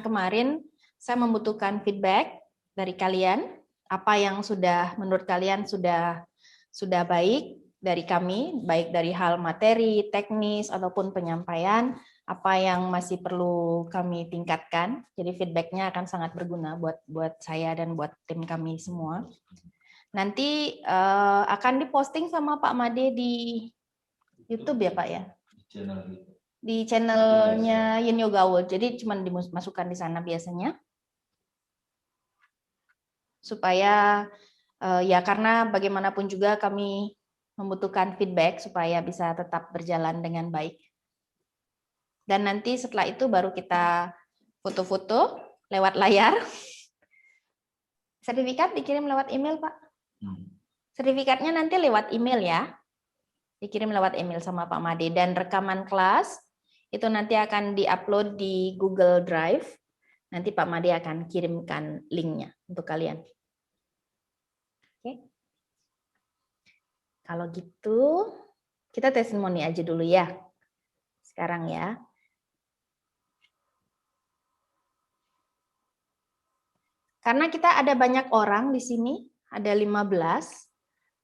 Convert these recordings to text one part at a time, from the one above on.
kemarin saya membutuhkan feedback dari kalian, apa yang sudah menurut kalian sudah baik dari kami, baik dari hal materi, teknis ataupun penyampaian, apa yang masih perlu kami tingkatkan. Jadi feedbacknya akan sangat berguna buat saya dan buat tim kami semua. Nanti akan diposting sama Pak Made di YouTube ya Pak ya? Di channelnya Yin Yoga World. Jadi cuma dimasukkan di sana biasanya. Supaya ya karena bagaimanapun juga kami membutuhkan feedback supaya bisa tetap berjalan dengan baik. Dan nanti setelah itu baru kita foto-foto lewat layar. Sertifikat dikirim lewat email, Pak. Sertifikatnya nanti lewat email ya. Dikirim lewat email sama Pak Made. Dan rekaman kelas itu nanti akan diupload di Google Drive. Nanti Pak Made akan kirimkan linknya untuk kalian. Oke. Kalau gitu, kita testimoni aja dulu ya. Sekarang ya. Karena kita ada banyak orang di sini, ada 15.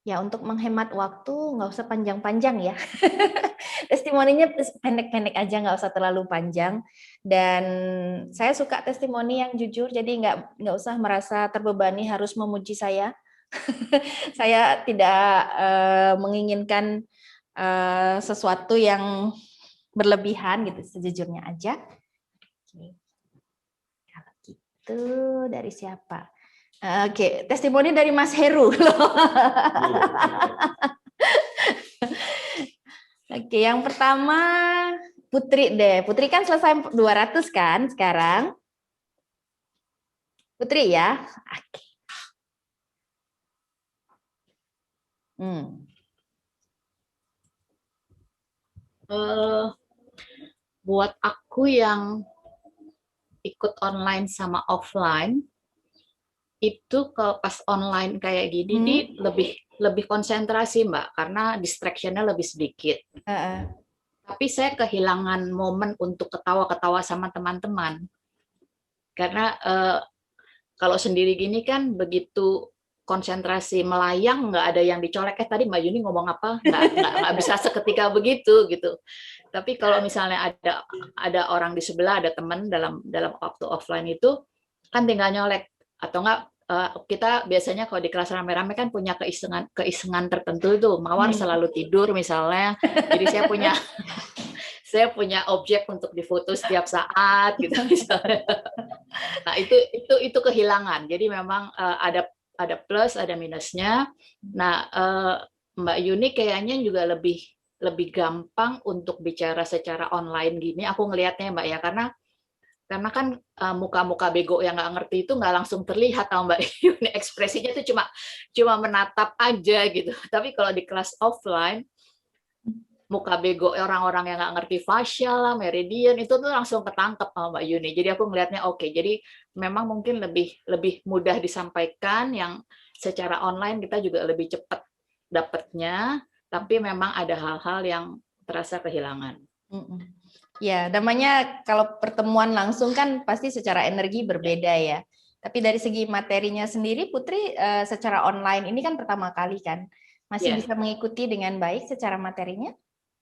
Ya, untuk menghemat waktu nggak usah panjang-panjang ya. Testimoninya pendek-pendek aja, nggak usah terlalu panjang. Dan saya suka testimoni yang jujur, jadi nggak usah merasa terbebani harus memuji saya. Saya tidak menginginkan sesuatu yang berlebihan gitu, sejujurnya aja. Oke. Kalau gitu dari siapa? Oke, testimoni dari Mas Heru. Oke, yang pertama Putri deh. Putri kan selesai 200 kan sekarang? Putri ya? Oke. Buat aku yang ikut online sama offline, itu pas online kayak gini nih lebih konsentrasi Mbak, karena distraction-nya lebih sedikit. Tapi saya kehilangan momen untuk ketawa-ketawa sama teman-teman. Karena kalau sendiri gini kan begitu konsentrasi melayang, nggak ada yang dicolek. Tadi Mbak Yuni ngomong apa? Nggak bisa seketika begitu gitu. Tapi kalau misalnya ada orang di sebelah, ada teman dalam waktu offline itu kan tinggal nyolek, atau enggak kita biasanya kalau di kelas rame-rame kan punya keisengan tertentu tuh. Mawar selalu tidur misalnya. Jadi saya punya objek untuk difoto setiap saat gitu misalnya. Nah, itu kehilangan. Jadi memang ada plus, ada minusnya. Nah, Mbak Yuni kayaknya juga lebih gampang untuk bicara secara online gini. Aku ngelihatnya Mbak ya, karena kan muka-muka bego yang nggak ngerti itu nggak langsung terlihat sama Mbak Yuni, ekspresinya itu cuma menatap aja gitu. Tapi kalau di kelas offline, muka bego orang-orang yang nggak ngerti facial lah, meridian, itu tuh langsung ketangkep sama Mbak Yuni. Jadi aku ngelihatnya oke. Jadi memang mungkin lebih mudah disampaikan, yang secara online kita juga lebih cepat dapatnya, tapi memang ada hal-hal yang terasa kehilangan. Ya, namanya kalau pertemuan langsung kan pasti secara energi berbeda ya. Tapi dari segi materinya sendiri, Putri secara online ini kan pertama kali kan, masih bisa mengikuti dengan baik secara materinya,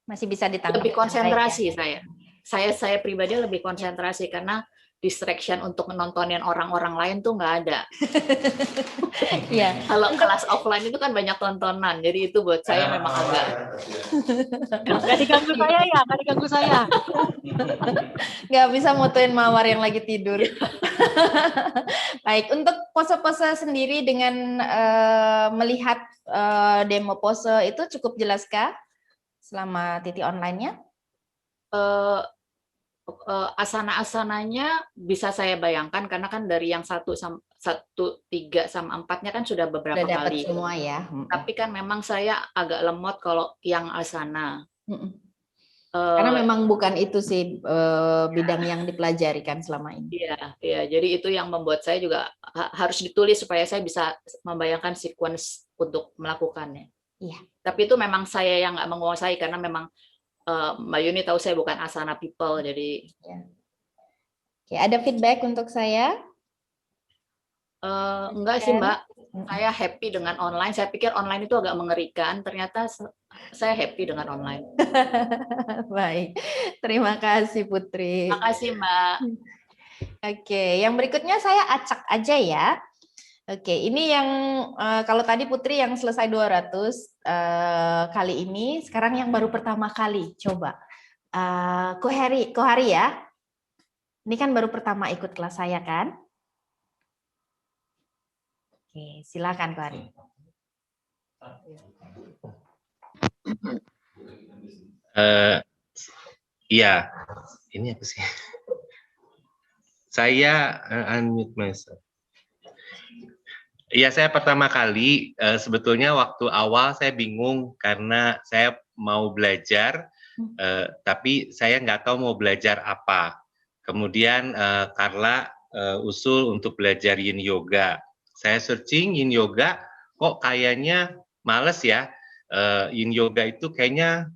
masih bisa ditangkap. Lebih konsentrasi ya? Saya pribadi lebih konsentrasi karena distraction untuk menontonin orang-orang lain tuh nggak ada. Ya. Kalau kelas offline itu kan banyak tontonan, jadi itu buat saya memang agak. Nggak diganggu saya ya, nggak diganggu saya. Nggak bisa motoin Mawar yang lagi tidur. Baik, untuk pose-pose sendiri dengan melihat demo pose itu cukup jelaskah selama Titi online-nya? Asana-asananya bisa saya bayangkan karena kan dari yang 1, 3 sama 4-nya kan sudah beberapa kali. Semua ya. Tapi kan memang saya agak lemot kalau yang asana. Karena memang bukan itu sih bidang yang dipelajari kan selama ini. Iya. Jadi itu yang membuat saya juga harus ditulis supaya saya bisa membayangkan sequence untuk melakukannya. Iya. Tapi itu memang saya yang nggak menguasai karena memang Mbak Yuni tahu saya bukan asana people, jadi. Ya. Oke, ada feedback untuk saya? Enggak sih Mbak, saya happy dengan online. Saya pikir online itu agak mengerikan, ternyata saya happy dengan online. Baik, terima kasih Putri. Makasih Mbak. Oke, yang berikutnya saya acak aja ya. Oke, ini yang kalau tadi Putri yang selesai 200 kali ini, sekarang yang baru pertama kali. Coba. Kohari ya. Ini kan baru pertama ikut kelas saya kan? Oke, silakan Kohari. Iya, ini apa sih? Saya unmute myself. Iya, saya pertama kali, sebetulnya waktu awal saya bingung karena saya mau belajar, tapi saya nggak tahu mau belajar apa. Kemudian Carla usul untuk belajar Yin Yoga. Saya searching Yin Yoga, kok kayaknya males ya. Yin Yoga itu kayaknya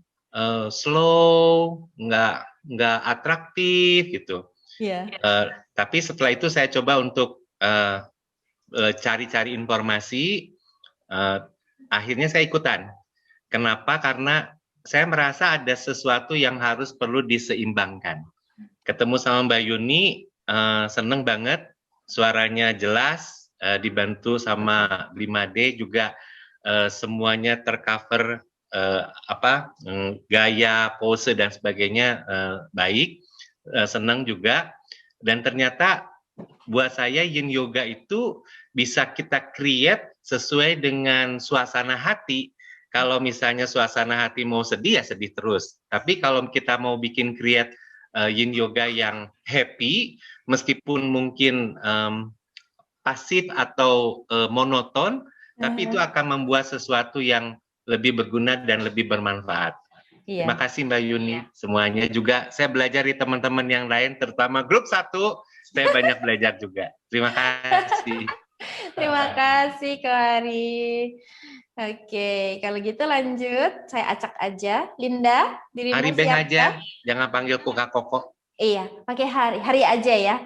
slow, nggak atraktif gitu. Iya. Tapi setelah itu saya coba untuk cari-cari informasi, akhirnya saya ikutan. Kenapa? Karena saya merasa ada sesuatu yang harus perlu diseimbangkan. Ketemu sama Mbak Yuni, seneng banget, suaranya jelas, dibantu sama 5D juga semuanya tercover gaya, pose dan sebagainya baik, senang juga. Dan ternyata buat saya Yin Yoga itu bisa kita create sesuai dengan suasana hati. Kalau misalnya suasana hati mau sedih ya sedih terus. Tapi kalau kita mau bikin create Yin Yoga yang happy, meskipun mungkin pasif atau monoton, tapi itu akan membuat sesuatu yang lebih berguna dan lebih bermanfaat. Iya. Terima kasih Mbak Yuni, semuanya juga saya belajar dari teman-teman yang lain, terutama grup 1, saya banyak belajar juga. Terima kasih. Terima kasih Kohari. Oke, kalau gitu lanjut, saya acak aja. Linda, dirimu Hari Beng siap aja, kah? jangan panggil Kuka Koko. Iya, pakai hari aja ya.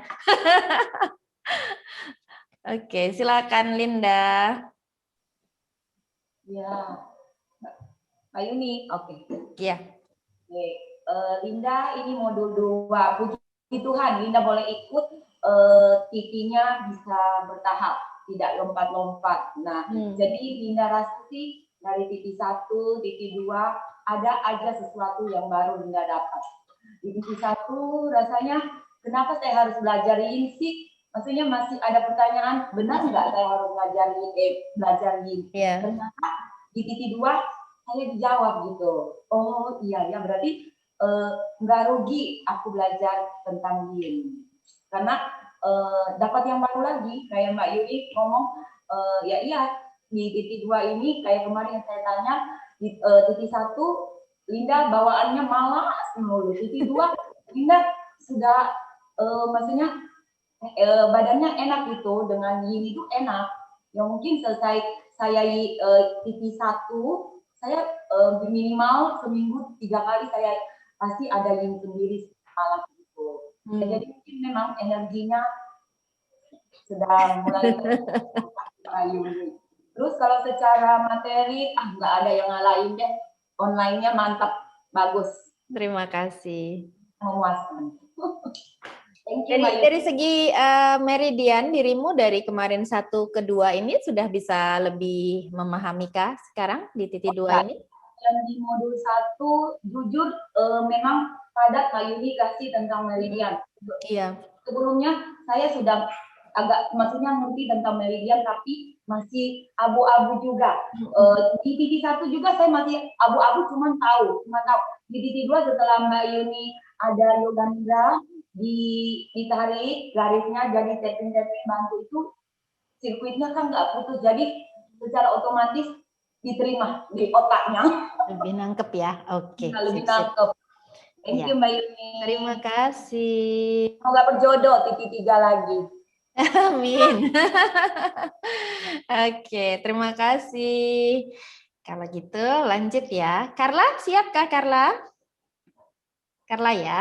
Oke, silakan Linda. Ya, Mbak Yuni, oke. Iya. Oke. Linda, ini modul 2. Puji Tuhan, Linda boleh ikut, TV-nya bisa bertahap, tidak lompat-lompat. Nah, jadi Linda Rasti dari TV 1, TV 2, ada aja sesuatu yang baru Linda dapat. Di TV 1 rasanya, kenapa saya harus belajar Yin sih? Maksudnya masih ada pertanyaan, benar nggak saya harus belajar Yin? Yeah. Ternyata di TV 2 saya dijawab gitu. Oh iya ya, berarti nggak rugi aku belajar tentang Yin. Karena dapat yang baru lagi, kayak Mbak Yuni ngomong, ya iya, di TV 2 ini kayak kemarin yang saya tanya, di TV 1 Linda bawaannya malas mulu. TV 2 Linda sudah maksudnya badannya enak gitu, dengan Yin itu enak. Ya mungkin selesai saya TV 1, saya minimal seminggu 3 kali saya pasti ada Yin sendiri malam itu. Jadi mungkin memang energinya sudah mulai terayun. Terus kalau secara materi, nggak ada yang ngalahin deh. Online-nya mantap, bagus. Terima kasih. Memuaskan. Dari segi meridian, dirimu dari kemarin 1 ke 2 ini sudah bisa lebih memahami kah sekarang di titik 2 ini? Dan di modul 1, jujur memang padat Mbak Yuni kasih tentang meridian. Iya. Sebelumnya saya sudah agak maksudnya ngerti tentang meridian, tapi masih abu-abu juga. Di titik 1 juga saya masih abu-abu, cuma tahu. Di titik 2 setelah Mbak Yuni ada yoga nidra, ditarik garisnya jadi tapping bantu itu, sirkuitnya kan nggak putus, jadi secara otomatis diterima di otaknya. Lebih nangkep ya, oke. Lebih nangkep. Thank you Mbak Yuni. Terima kasih. Semoga berjodoh titik 3 lagi. Amin. Oke, terima kasih. Kalau gitu lanjut ya. Carla, siapkah Carla? Carla ya.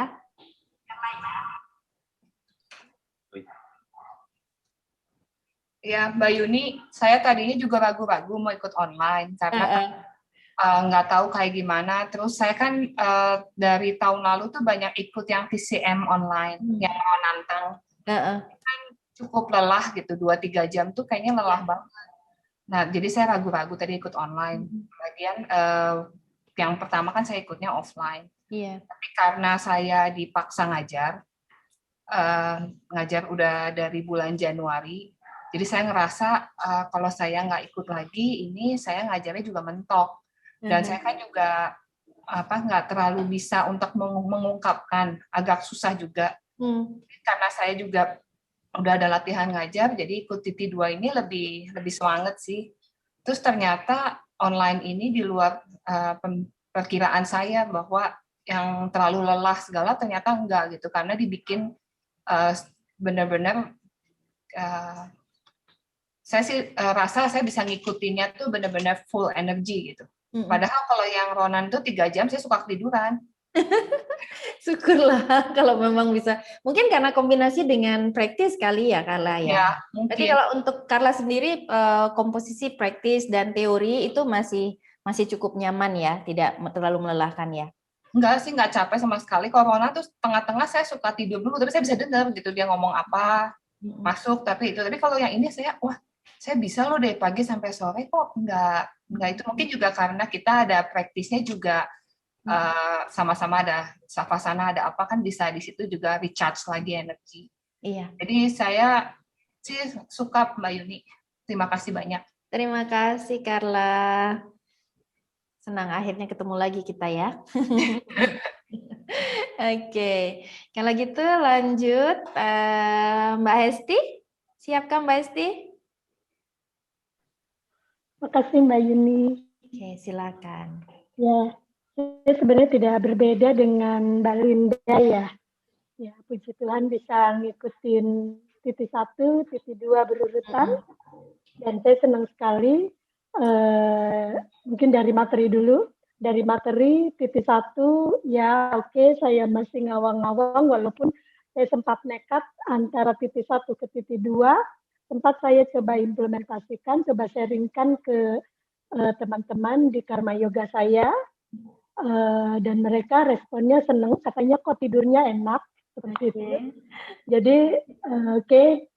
Ya, Mbak Yuni, saya tadinya juga ragu-ragu mau ikut online karena Heeh. nggak tahu kayak gimana. Terus saya kan dari tahun lalu tuh banyak ikut yang TCM online, yang mau nantang. Heeh. Cukup lelah gitu, 2-3 jam tuh kayaknya lelah banget. Nah, jadi saya ragu-ragu tadi ikut online. Lagian yang pertama kan saya ikutnya offline. Iya. Tapi karena saya dipaksa ngajar, ngajar udah dari bulan Januari, jadi saya ngerasa kalau saya nggak ikut lagi, ini saya ngajarnya juga mentok. Dan saya kan juga nggak terlalu bisa untuk mengungkapkan, agak susah juga. Karena saya juga udah ada latihan ngajar, jadi ikut TT2 ini lebih semangat sih. Terus ternyata online ini di luar perkiraan saya bahwa yang terlalu lelah segala ternyata enggak gitu, karena dibikin benar-benar saya sih rasa saya bisa ngikutinnya tuh benar-benar full energy gitu. Padahal kalau yang Ronan tuh 3 jam saya suka ketiduran. Syukurlah kalau memang bisa. Mungkin karena kombinasi dengan praktis kali ya Carla ya. Ya, mungkin. Berarti kalau untuk Carla sendiri komposisi praktis dan teori itu masih cukup nyaman ya, tidak terlalu melelahkan ya. Enggak sih, enggak capek sama sekali. Kalau Ronan tuh tengah-tengah saya suka tidur dulu, tapi saya bisa dengar gitu dia ngomong apa, masuk tapi itu. Tapi kalau yang ini saya bisa loh dari pagi sampai sore kok enggak itu. Mungkin juga karena kita ada praktisnya juga sama-sama ada savasana, ada apa kan bisa di situ juga recharge lagi energi. Iya. Jadi saya sih suka Mbak Yuni. Terima kasih banyak. Terima kasih Carla. Senang akhirnya ketemu lagi kita ya. Oke. Kalau gitu lanjut Mbak Hesti. Siapkan Mbak Hesti? Makasih Mbak Yuni. Oke, silakan. Ya, saya sebenarnya tidak berbeda dengan Mbak Linda ya. Ya, puji Tuhan bisa ngikutin titik 1, titik 2 berurutan. Dan saya senang sekali, mungkin dari materi dulu. Dari materi titik 1, ya oke, saya masih ngawang-ngawang walaupun saya sempat nekat antara titik 1 ke titik 2. Sempat saya coba implementasikan, coba sharingkan ke teman-teman di Karma Yoga saya. Dan mereka responnya senang, katanya kok tidurnya enak seperti itu. Jadi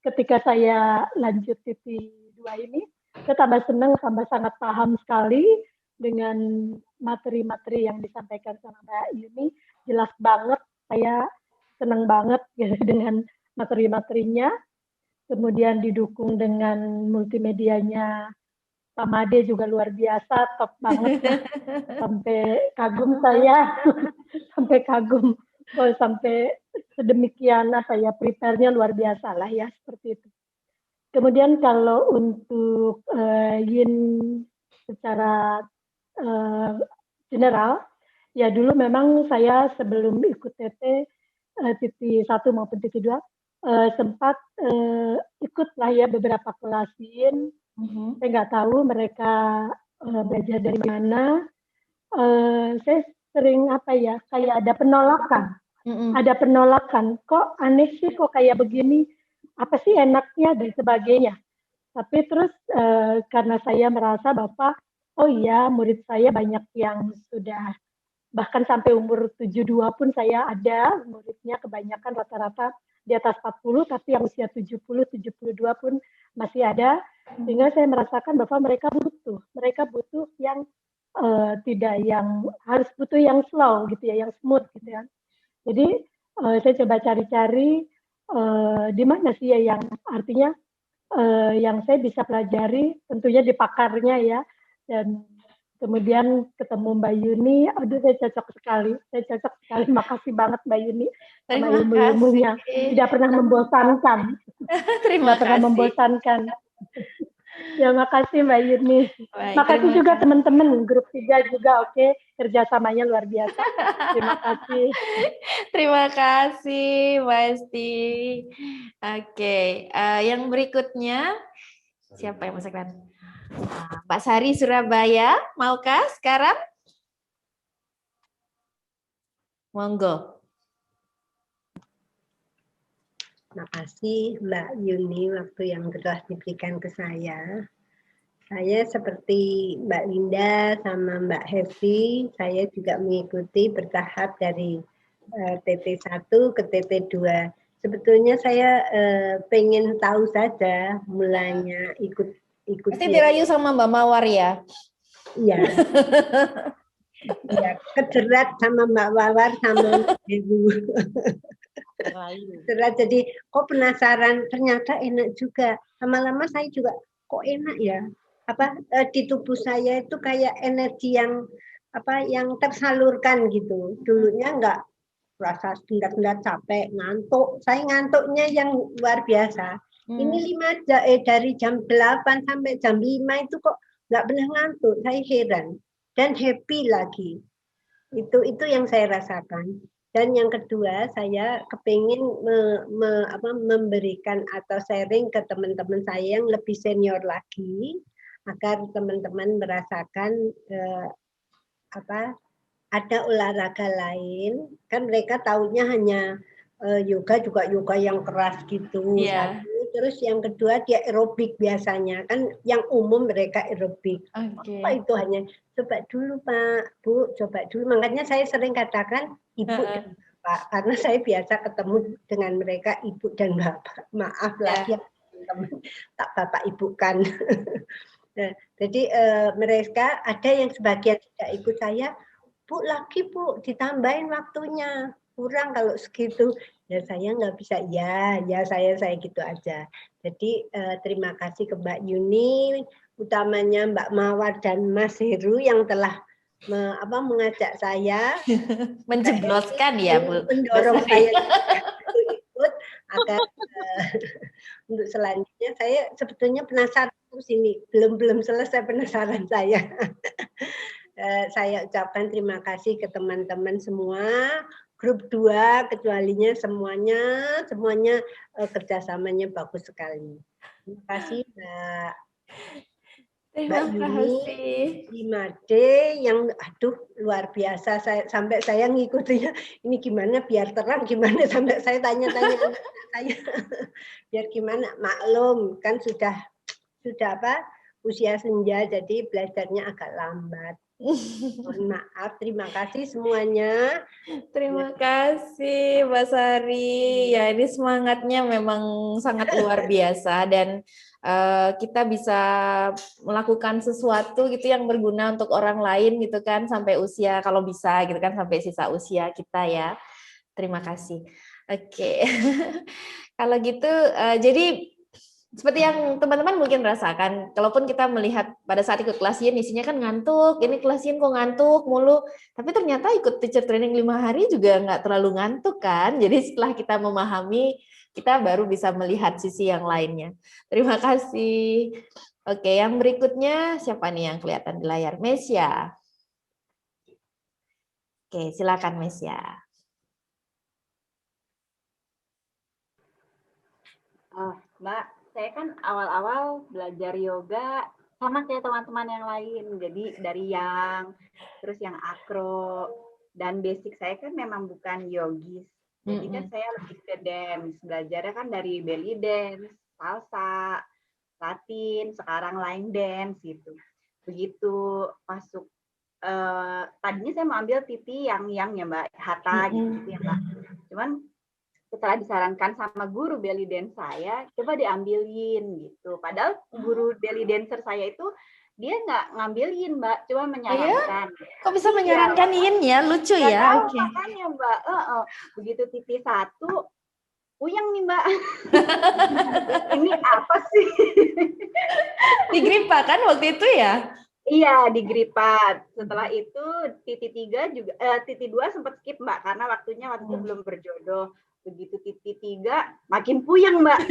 ketika saya lanjut titik 2 ini, saya tambah senang, tambah sangat paham sekali dengan materi-materi yang disampaikan sama Mbak Yuni. Jelas banget, saya senang banget gitu, dengan materi-materinya. Kemudian didukung dengan multimedianya Pak Made juga luar biasa, top banget ya. Sampai kagum saya, sampai kagum, sampai sedemikian prepare-nya luar biasa lah ya, seperti itu. Kemudian kalau untuk Yin secara general, ya dulu memang saya sebelum ikut TT titik 1 maupun titik 2 sempat ikut lah ya beberapa kelas Yin. Saya nggak tahu mereka belajar dari mana. Saya sering kayak ada penolakan. Ada penolakan. Kok aneh sih, kok kayak begini? Apa sih enaknya dan sebagainya. Tapi terus karena saya merasa bahwa oh iya, murid saya banyak yang sudah bahkan sampai umur 72 pun saya ada muridnya, kebanyakan rata-rata di atas 40, tapi yang usia 70, 72 pun masih ada. Sehingga saya merasakan bahwa mereka butuh yang tidak yang harus butuh yang slow gitu ya, yang smooth gitu ya. Jadi saya coba cari-cari di mana sih ya yang artinya yang saya bisa pelajari, tentunya di pakarnya ya. Dan kemudian ketemu Mbak Yuni, aduh saya cocok sekali. Makasih banget Mbak Yuni sama ilmu-ilmunya. Tidak pernah membosankan. Terima kasih. Membosankan. Ya, makasih Mbak Yuni. Baik, makasih juga teman-teman grup 3 juga, oke, kerjasamanya luar biasa. Terima kasih. Terima kasih Mbak Esti. Oke, yang berikutnya siapa yang masukkan? Mbak Sari Surabaya, maukah sekarang? Monggo. Makasih Mbak Yuni waktu yang telah diberikan ke saya. Saya seperti Mbak Linda sama Mbak Hevi, saya juga mengikuti bertahap dari TT1 ke TT2. Sebetulnya saya pengen tahu saja mulanya ikut Pasti dirayu sama Mbak Mawar ya? Iya. Ya, kejerat sama Mbak Mawar sama Ibu. Kejerat, jadi kok penasaran, ternyata enak juga. Lama-lama saya juga kok enak ya. Di tubuh saya itu kayak energi yang yang tersalurkan gitu. Dulunya enggak rasa sendat-sendat capek, ngantuk. Saya ngantuknya yang luar biasa. Ini dari jam 8 sampai jam 5 itu kok nggak pernah ngantuk. Saya heran dan happy lagi. Itu yang saya rasakan. Dan yang kedua, saya kepingin memberikan atau sharing ke teman-teman saya yang lebih senior lagi, agar teman-teman merasakan ada olahraga lain. Kan mereka taunya hanya yoga, juga yoga yang keras gitu. Yeah. Terus yang kedua dia aerobik biasanya, kan yang umum mereka aerobik. Okay. Apa itu hanya coba dulu Pak, Bu, coba dulu. Makanya saya sering katakan Ibu dan Bapak, karena saya biasa ketemu dengan mereka Ibu dan Bapak. Maaf lah ya teman-teman, tak Bapak Ibu kan. Nah, jadi mereka ada yang sebagian tidak ikut saya, Bu lagi Bu, ditambahin waktunya. Kurang kalau segitu. Ya saya nggak bisa, ya saya gitu aja. Jadi terima kasih ke Mbak Yuni, utamanya Mbak Mawar dan Mas Heru yang telah mengajak saya menjebloskan ya Bu, mendorong saya untuk ikut agar untuk selanjutnya. Saya sebetulnya penasaran terus ini, belum selesai penasaran saya. Saya ucapkan terima kasih ke teman-teman semua. Grup 2 kecualinya semuanya kerjasamanya bagus sekali. Terima kasih Mbak Yuni, 5D yang luar biasa. Sampai saya ngikutinya ini gimana biar terang, gimana sampai saya tanya-tanya anak saya biar gimana. Maklum kan sudah usia senja, jadi belajarnya agak lambat. Mohon maaf, terima kasih semuanya. Terima kasih Mbak Sari. Ya ini semangatnya memang sangat luar biasa dan kita bisa melakukan sesuatu gitu yang berguna untuk orang lain gitu kan sampai usia kalau bisa gitu kan sampai sisa usia kita ya. Terima kasih. Oke. Kalau gitu jadi seperti yang teman-teman mungkin rasakan, kalaupun kita melihat pada saat ikut kelas yin isinya kan ngantuk, ini kelas yin kok ngantuk mulu, tapi ternyata ikut teacher training 5 hari juga nggak terlalu ngantuk kan, jadi setelah kita memahami, kita baru bisa melihat sisi yang lainnya. Terima kasih. Oke, yang berikutnya siapa nih yang kelihatan di layar? Mesya. Oke, silakan Mesya. Mbak, saya kan awal-awal belajar yoga sama kayak teman-teman yang lain. Jadi dari yang terus yang akro dan basic saya kan memang bukan yogis. Jadi kan saya lebih ke dance. Belajarnya kan dari belly dance, salsa, Latin, sekarang line dance gitu. Begitu masuk tadinya saya mau ambil titi yang ya Mbak, hatha gitu ya Mbak. Cuman setelah disarankan sama guru belly dance saya, coba diambilin gitu. Padahal guru belly dancer saya itu dia nggak ngambilin Mbak, cuma menyarankan. Kok bisa menyarankan yin ya? Lucu ya. Oke. Makanya Mbak, begitu titi 1, puyeng nih Mbak. Ini apa sih? Di Gripa kan waktu itu ya? Iya, di Gripa. Setelah itu titi 3 juga, titi 2 sempat skip Mbak, karena waktu itu belum berjodoh. Begitu titi 3 makin puyeng Mbak.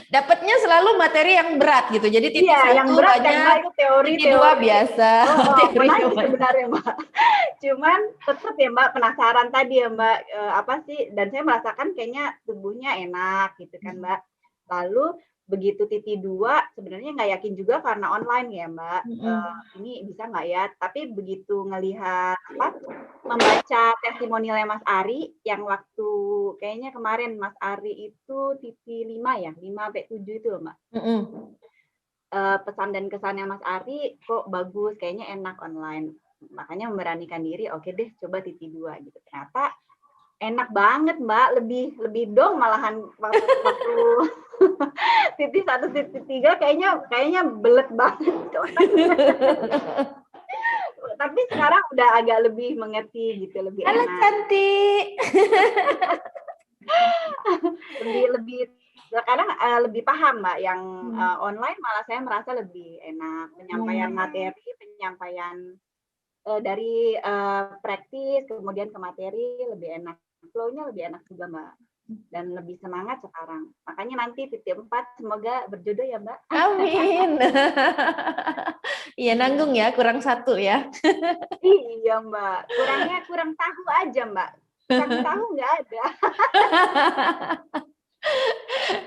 Dapatnya selalu materi yang berat gitu. Jadi titi 1 yang berat banyak, itu teori, titi 2 biasa. Menarik sebenarnya Mbak. Cuman tetap ya Mbak penasaran tadi ya Mbak, apa sih, dan saya merasakan kayaknya tubuhnya enak gitu kan Mbak. Lalu begitu titi 2 sebenarnya nggak yakin juga karena online ya Mbak, ini bisa nggak ya, tapi begitu ngelihat membaca testimonialnya Mas Ari yang waktu Bu. Kayaknya kemarin Mas Ari itu TV 5 ya, 5-7 itu loh, Mbak. Pesan dan kesannya Mas Ari kok bagus, kayaknya enak online. Makanya memberanikan diri, oke deh coba TV 2 gitu. Ternyata enak banget Mbak, lebih dong malahan waktu TV 1 TV 3 kayaknya belet banget. Tapi sekarang udah agak lebih mengerti gitu, lebih Halo, enak. cantik. lebih sekarang lebih paham Mbak, yang online malah saya merasa lebih enak, penyampaian materi, penyampaian dari praktis kemudian ke materi lebih enak, flow-nya lebih enak juga Mbak, dan lebih semangat sekarang. Makanya nanti titik 4 semoga berjodoh ya Mbak. Amin. Iya, nanggung ya, kurang 1 ya. Iya Mbak, kurang tahu aja Mbak, kurang tahu nggak ada.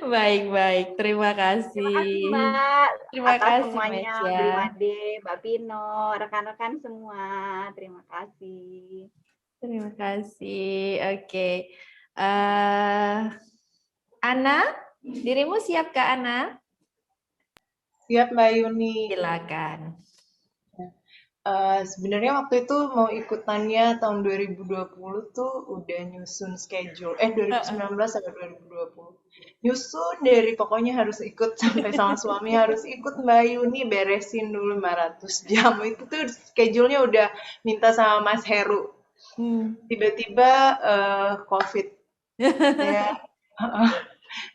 Baik. Terima kasih. Terima kasih Mbak. Terima atas kasih semuanya, Mecia. Brimade, Mbak Pino, rekan-rekan semua. Terima kasih. Terima kasih. Oke. Ana, dirimu siap Kak Ana? Siap Mbak Yuni. Silakan. Sebenarnya waktu itu mau ikutannya tahun 2020 tuh udah nyusun schedule. 2019 sampai 2020. Nyusun dari pokoknya harus ikut sampai sama suami harus ikut Mbak Yuni, beresin dulu 500 jam. Itu tuh schedule-nya udah minta sama Mas Heru. Tiba-tiba COVID.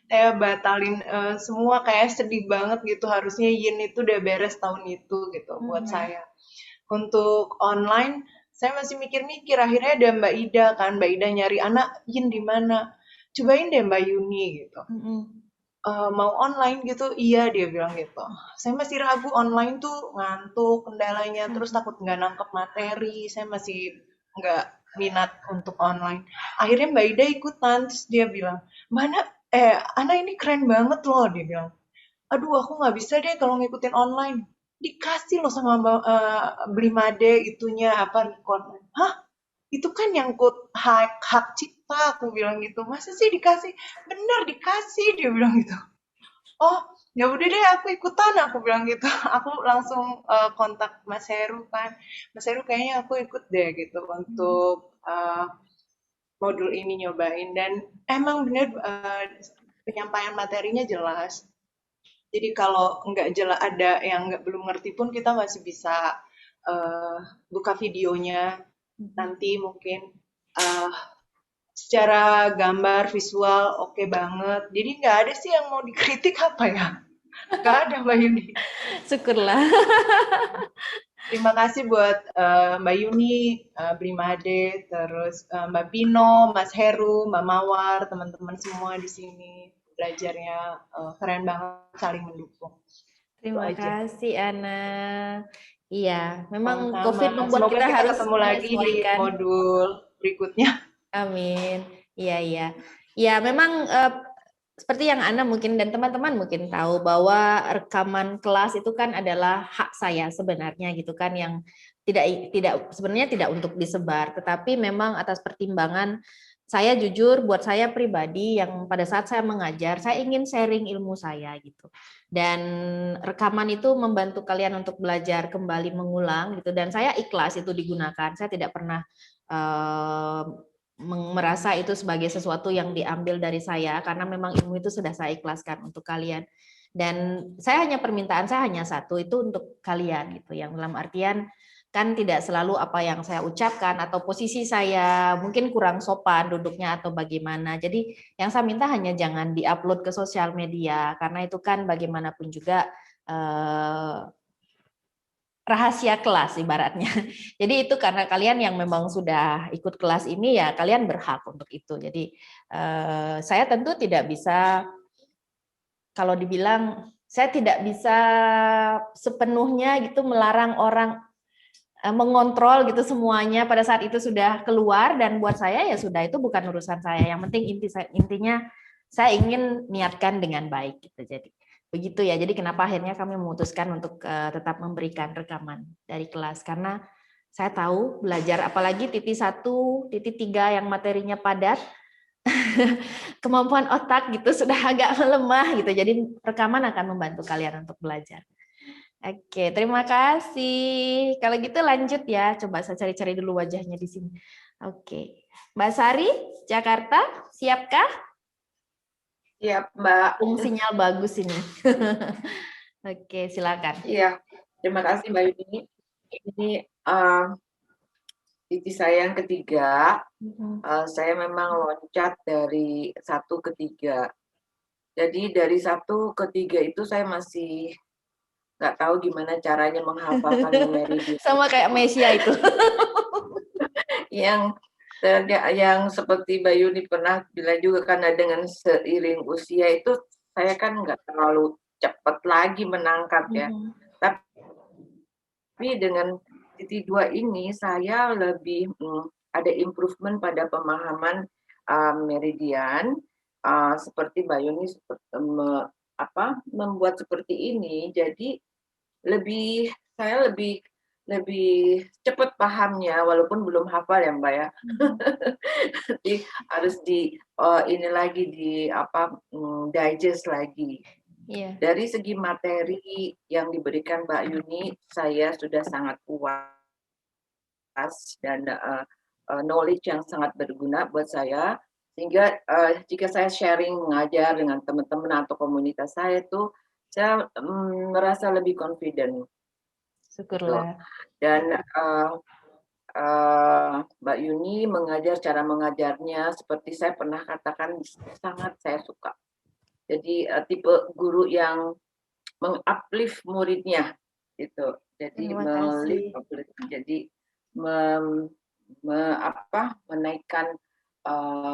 Saya batalin semua, kayak sedih banget gitu. Harusnya Yin itu udah beres tahun itu gitu buat saya. Untuk online, saya masih mikir-mikir. Akhirnya ada Mbak Ida kan, Mbak Ida nyari anak Yin di mana. Cobain deh Mbak Yuni gitu. Mau online gitu? Iya, dia bilang gitu. Saya masih ragu, online tuh ngantuk kendalanya, terus takut nggak nangkep materi. Saya masih nggak minat untuk online. Akhirnya Mbak Ida ikutan, terus dia bilang, Ana ini keren banget loh, dia bilang. Aduh, aku nggak bisa deh kalau ngikutin online. Dikasih loh sama Brimade itunya record. Hah? Itu kan nyangkut hak cipta, aku bilang gitu. Masa sih dikasih? Bener dikasih, dia bilang gitu. Oh, ya udah deh aku ikutan, aku bilang gitu. Aku langsung kontak Mas Heru kan. Mas Heru kayaknya aku ikut deh gitu untuk modul ini nyobain, dan emang bener penyampaian materinya jelas. Jadi kalau nggak jelas, ada yang belum ngerti pun kita masih bisa buka videonya nanti mungkin secara gambar visual oke banget. Jadi nggak ada sih yang mau dikritik apa ya? Nggak ada Mbak Yuni. Syukurlah. Terima kasih buat Mbak Yuni, Brimade, terus Mbak Pino, Mas Heru, Mbak Mawar, teman-teman semua di sini. Belajarnya keren banget, saling mendukung. Terima kasih Ana. Iya, memang sama-sama. COVID membuat Semoga kita harus ketemu lagi di modul berikutnya. Amin. Iya. Ya, memang seperti yang Ana mungkin dan teman-teman mungkin tahu bahwa rekaman kelas itu kan adalah hak saya sebenarnya gitu kan, yang tidak sebenarnya tidak untuk disebar, tetapi memang atas pertimbangan saya jujur, buat saya pribadi yang pada saat saya mengajar, saya ingin sharing ilmu saya gitu. Dan rekaman itu membantu kalian untuk belajar kembali mengulang gitu, dan saya ikhlas itu digunakan. Saya tidak pernah merasa itu sebagai sesuatu yang diambil dari saya, karena memang ilmu itu sudah saya ikhlaskan untuk kalian. Dan saya permintaan saya hanya satu, itu untuk kalian gitu, yang dalam artian kan tidak selalu apa yang saya ucapkan atau posisi saya mungkin kurang sopan duduknya atau bagaimana. Jadi yang saya minta hanya jangan diupload ke sosial media, karena itu kan bagaimanapun juga rahasia kelas ibaratnya. Jadi itu karena kalian yang memang sudah ikut kelas ini, ya kalian berhak untuk itu. Jadi saya tentu tidak bisa, kalau dibilang saya tidak bisa sepenuhnya gitu melarang orang mengontrol gitu semuanya pada saat itu sudah keluar, dan buat saya ya sudah, itu bukan urusan saya. Yang penting intinya saya ingin niatkan dengan baik gitu. Jadi begitu ya. Jadi kenapa akhirnya kami memutuskan untuk tetap memberikan rekaman dari kelas, karena saya tahu belajar apalagi titik 1, titik 3 yang materinya padat, kemampuan otak gitu sudah agak melemah gitu. Jadi rekaman akan membantu kalian untuk belajar. Oke, terima kasih. Kalau gitu lanjut ya. Coba saya cari-cari dulu wajahnya di sini. Oke. Mbak Sari, Jakarta, siapkah? Siap, Mbak. Sinyal bagus ini. Oke, silakan. Iya, terima kasih Mbak Yuni. Ini titik saya yang ketiga. Saya memang loncat dari 1 ke 3. Jadi dari 1 ke 3 itu saya masih nggak tahu gimana caranya menghafalkan meridian. Sama kayak Mesia itu. yang seperti Mbak Yuni pernah bilang juga, karena dengan seiring usia itu saya kan nggak terlalu cepat lagi menangkap ya. Tapi dengan titik 2 ini saya lebih ada improvement pada pemahaman meridian, seperti Mbak Yuni membuat seperti ini. Jadi saya lebih cepat pahamnya, walaupun belum hafal ya Mbak ya. Jadi harus ini lagi digest lagi. Yeah. Dari segi materi yang diberikan Mbak Yuni, saya sudah sangat puas dan knowledge yang sangat berguna buat saya. Sehingga jika saya sharing mengajar dengan teman-teman atau komunitas saya itu, saya merasa lebih confident. Syukurlah. Dan Mbak Yuni cara mengajarnya seperti saya pernah katakan, sangat saya suka. Jadi tipe guru yang menguplift muridnya gitu. Jadi menaikkan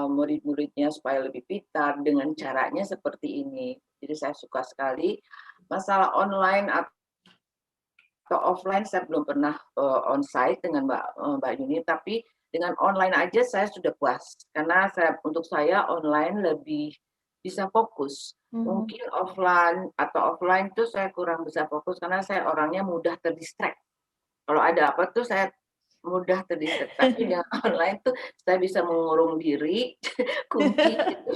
murid-muridnya supaya lebih pintar dengan caranya seperti ini. Jadi saya suka sekali. Masalah online atau offline saya belum pernah onsite dengan Mbak Yuni, tapi dengan online aja saya sudah puas, karena untuk saya online lebih bisa fokus. Mungkin offline itu saya kurang bisa fokus karena saya orangnya mudah terdistract. Kalau ada apa tuh saya mudah terdistract. Tapi dengan online tuh saya bisa mengurung diri, kunci gitu.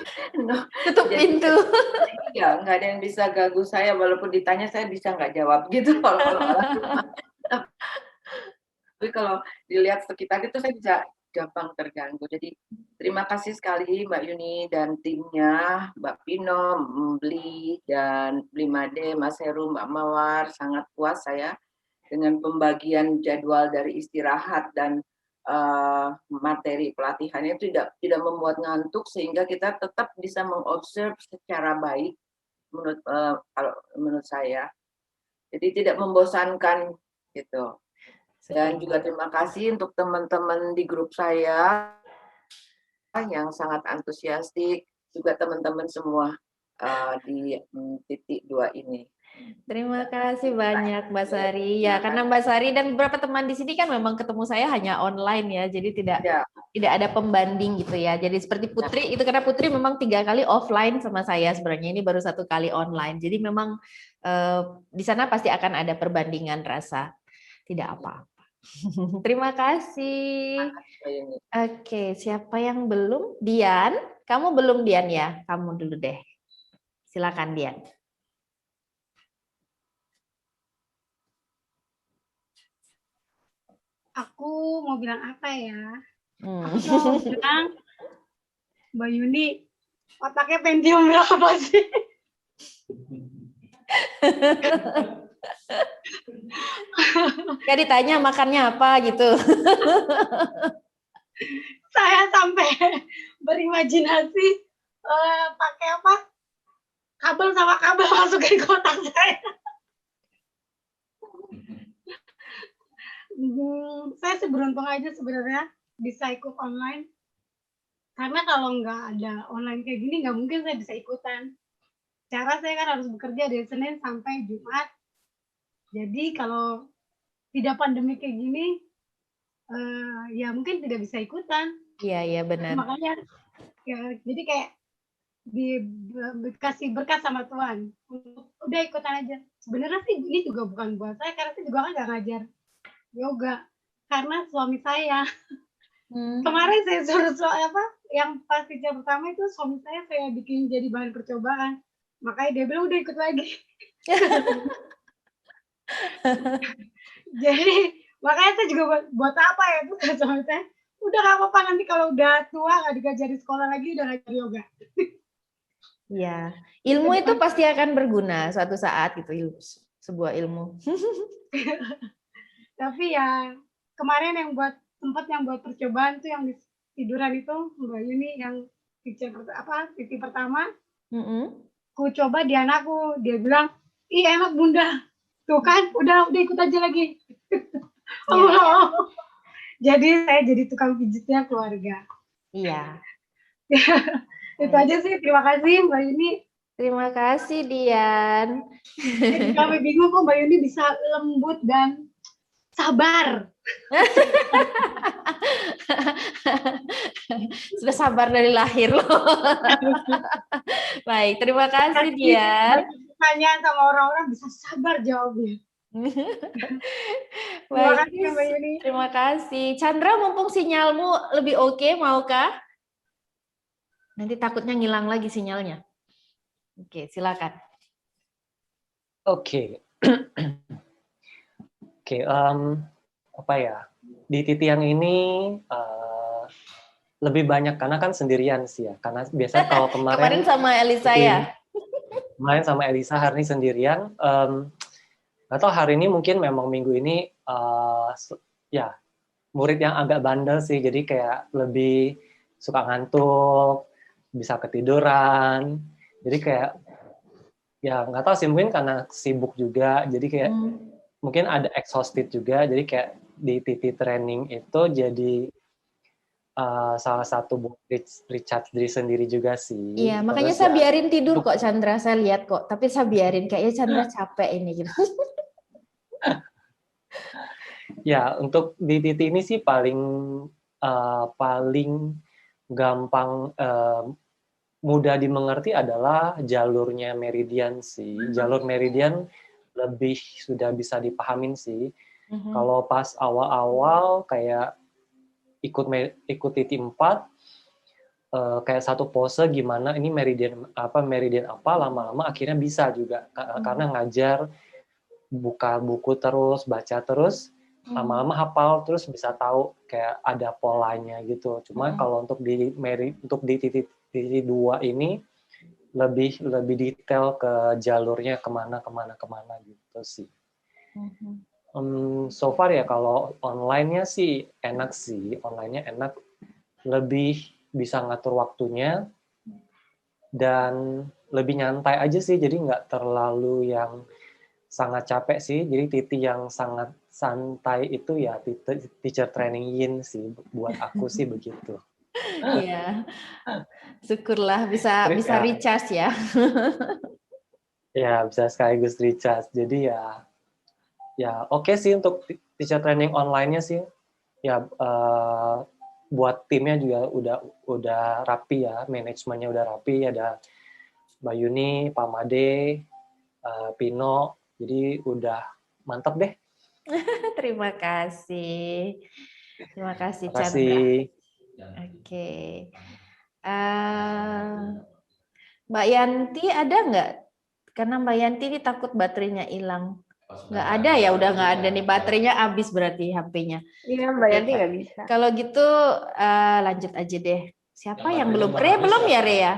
Tutup pintu. Iya, nggak ada yang bisa ganggu saya, walaupun ditanya saya bisa nggak jawab gitu. Tapi kalau dilihat sekitar itu saya bisa gampang terganggu. Jadi terima kasih sekali Mbak Yuni dan timnya, Mbak Pino, Bli, dan Blimade, Mas Heru, Mbak Mawar. Sangat puas saya dengan pembagian jadwal dari istirahat dan materi pelatihannya itu tidak membuat ngantuk, sehingga kita tetap bisa mengobserv secara baik menurut saya. Jadi tidak membosankan gitu. Dan juga terima kasih untuk teman-teman di grup saya yang sangat antusiastik, juga teman-teman semua di titik 2 ini. Terima kasih banyak Mbak Sari. Ya, karena Mbak Sari dan beberapa teman di sini kan memang ketemu saya hanya online ya, jadi tidak ada pembanding gitu ya. Jadi seperti Putri itu, karena Putri memang 3 kali offline sama saya sebenarnya, ini baru 1 kali online. Jadi memang di sana pasti akan ada perbandingan rasa. Tidak apa-apa. Terima kasih. Oke, siapa yang belum? Dian, kamu belum Dian ya? Kamu dulu deh. Silakan Dian. Aku mau bilang apa ya? Aku mau bilang, Mbak Yuni, otaknya Pentium berapa sih? Gak ditanya makannya apa gitu. Saya sampai berimajinasi pakai apa? Kabel sama kabel masukin ke otak saya. Saya seberuntung aja sebenarnya bisa ikut online. Karena kalau nggak ada online kayak gini, nggak mungkin saya bisa ikutan. Cara saya kan harus bekerja dari Senin sampai Jumat. Jadi kalau tidak pandemi kayak gini, ya mungkin tidak bisa ikutan. Iya benar. Makanya, ya, jadi kayak dikasih berkat sama Tuhan. Udah ikutan aja. Sebenarnya sih ini juga bukan buat saya, karena saya juga kan nggak ngajar yoga. Karena suami saya, kemarin saya suruh yang pas teacher pertama itu suami saya bikin jadi bahan percobaan. Makanya dia bilang udah ikut lagi. Jadi makanya saya juga buat apa ya tuh suami saya. Udah gak apa-apa nanti kalau udah tua gak digajar di sekolah lagi udah ngajar yoga. Ya, ilmu itu pasti akan berguna suatu saat gitu, sebuah ilmu. Tapi ya kemarin yang buat percobaan tuh yang di tiduran itu Mbak Yuni yang titik pertama. Ku coba di anakku, dia bilang, ih enak bunda, tuh kan, udah ikut aja lagi. Yeah. Jadi saya jadi tukang pijitnya keluarga. Iya. Itu aja sih, terima kasih Mbak Yuni. Terima kasih Dian. Jadi kami bingung kok Mbak Yuni bisa lembut dan sabar. Sudah sabar dari lahir loh. Baik, terima kasih Dian. Tanya sama orang-orang bisa sabar jawabnya. Terima kasih Mbak Yuni. Terima kasih. Chandra, mumpung sinyalmu lebih oke, maukah? Nanti takutnya ngilang lagi sinyalnya. Oke, silakan. Oke. Oke, apa ya? Di titik yang ini lebih banyak karena kan sendirian sih ya. Karena biasanya kalau kemarin sama Elisa ya. Kemarin sama Elisa, hari ini sendirian. Nggak tahu hari ini mungkin memang minggu ini ya murid yang agak bandel sih. Jadi kayak lebih suka ngantuk, bisa ketiduran. Jadi kayak ya nggak tahu sih, mungkin karena sibuk juga. Jadi kayak mungkin ada exhausted juga. Jadi kayak di TT training itu jadi salah satu buat recharge diri sendiri juga sih. Iya, makanya saya biarin tidur kok Chandra, saya lihat kok. Tapi saya biarin, kayaknya Chandra capek ini gitu. Ya, untuk di titik ini sih paling gampang mudah dimengerti adalah jalurnya meridian sih. Jalur meridian lebih sudah bisa dipahamin sih. Kalau pas awal-awal kayak ikut titik 4 kayak satu pose gimana ini meridian apa lama-lama akhirnya bisa juga karena ngajar buka buku terus, baca terus, lama-lama hafal terus bisa tahu kayak ada polanya gitu. Cuma kalau untuk di titik 2 ini lebih detail ke jalurnya kemana gitu sih. So far ya kalau online-nya sih enak sih, online-nya enak, lebih bisa ngatur waktunya dan lebih nyantai aja sih, jadi nggak terlalu yang sangat capek sih. Jadi titik yang sangat santai itu ya teacher training yin sih, buat aku sih begitu. Iya, syukurlah bisa recharge ya. Ya bisa sekaligus recharge. Jadi ya oke sih untuk teacher training online-nya sih. Ya buat timnya juga udah rapi ya, manajemennya udah rapi, ada Mbak Yuni, Pak Made, Pino, jadi udah mantap deh. Terima kasih. Terima kasih Terima kasih. Oke. Mbak Yanti ada nggak? Karena Mbak Yanti ini takut baterainya hilang. Nggak ada ya, udah nggak ada nih, baterainya habis berarti HP-nya. Iya, Mbak Yanti nggak bisa. Kalau gitu lanjut aja deh. Siapa yang belum? Re belum ya, Re ya?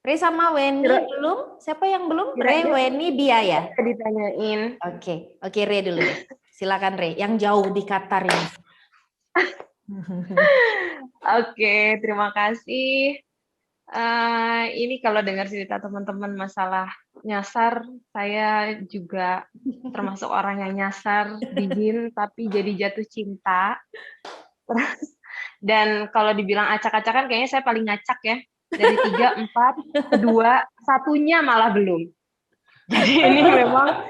Re sama Weni belum? Siapa yang belum? Re, Weni, Bia ya? Ditanyain. Oke, Re dulu deh. Silakan Re, yang jauh di Qatar ini. Oke, terima kasih. Ini kalau dengar cerita teman-teman masalah nyasar, saya juga termasuk orang yang nyasar di yin tapi jadi jatuh cinta. Dan kalau dibilang acak-acakan kayaknya saya paling ngacak ya. Dari 3, 4, 2, satunya malah belum. Jadi ini memang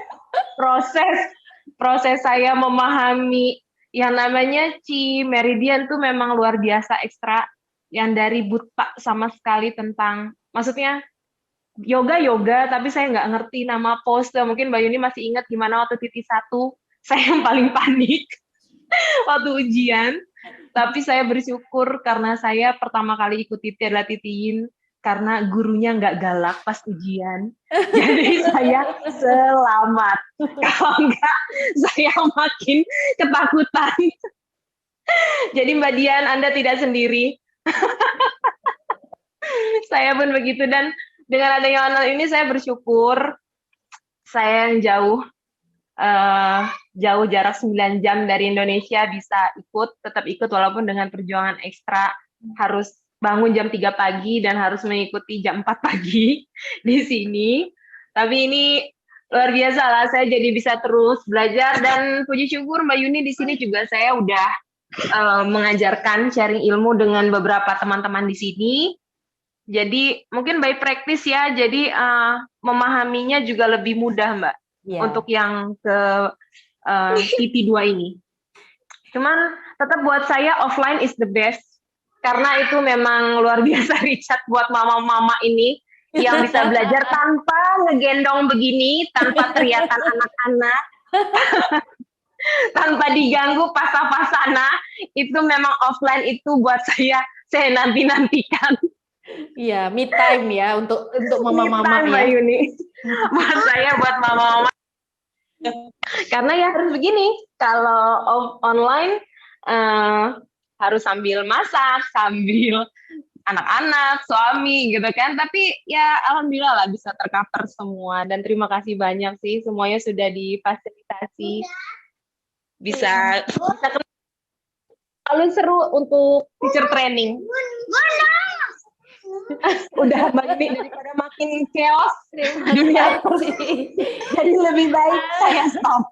proses saya memahami yang namanya Qi Meridian tuh memang luar biasa ekstra. Yang dari buta sama sekali tentang, maksudnya yoga, tapi saya nggak ngerti nama pose. Mungkin Mbak Yuni masih ingat gimana waktu titik 1, saya yang paling panik. waktu ujian. Tapi saya bersyukur karena saya pertama kali ikut Titi adalah Titiin karena gurunya nggak galak pas ujian. Jadi saya selamat. Kalau enggak, saya makin ketakutan. Jadi Mbak Dian, Anda tidak sendiri. Saya pun begitu, dan dengan adanya online ini saya bersyukur saya yang jauh jarak 9 jam dari Indonesia bisa tetap ikut walaupun dengan perjuangan ekstra, harus bangun jam 3 pagi dan harus mengikuti jam 4 pagi di sini. Tapi ini luar biasa lah, saya jadi bisa terus belajar, dan puji syukur Mbak Yuni di sini juga saya udah mengajarkan sharing ilmu dengan beberapa teman-teman di sini. Jadi mungkin by practice ya, jadi memahaminya juga lebih mudah Mbak, untuk yang ke TP2 ini. Cuman tetap buat saya offline is the best, karena itu memang luar biasa Richard buat mama-mama ini yang bisa belajar tanpa ngegendong begini, tanpa teriakan anak-anak, tanpa diganggu pasah-pasana. Itu memang offline itu buat saya nanti-nantikan. Iya, me time ya untuk mama-mama ya. Mbak Yuni. Buat saya, buat mama-mama. Karena ya harus begini, kalau online harus sambil masak, sambil anak-anak, suami gitu kan. Tapi ya alhamdulillah lah bisa tercover semua, dan terima kasih banyak sih semuanya sudah difasilitasi. Bisa paling seru untuk teacher training. Udah daripada makin chaos dunia jadi lebih baik saya stop.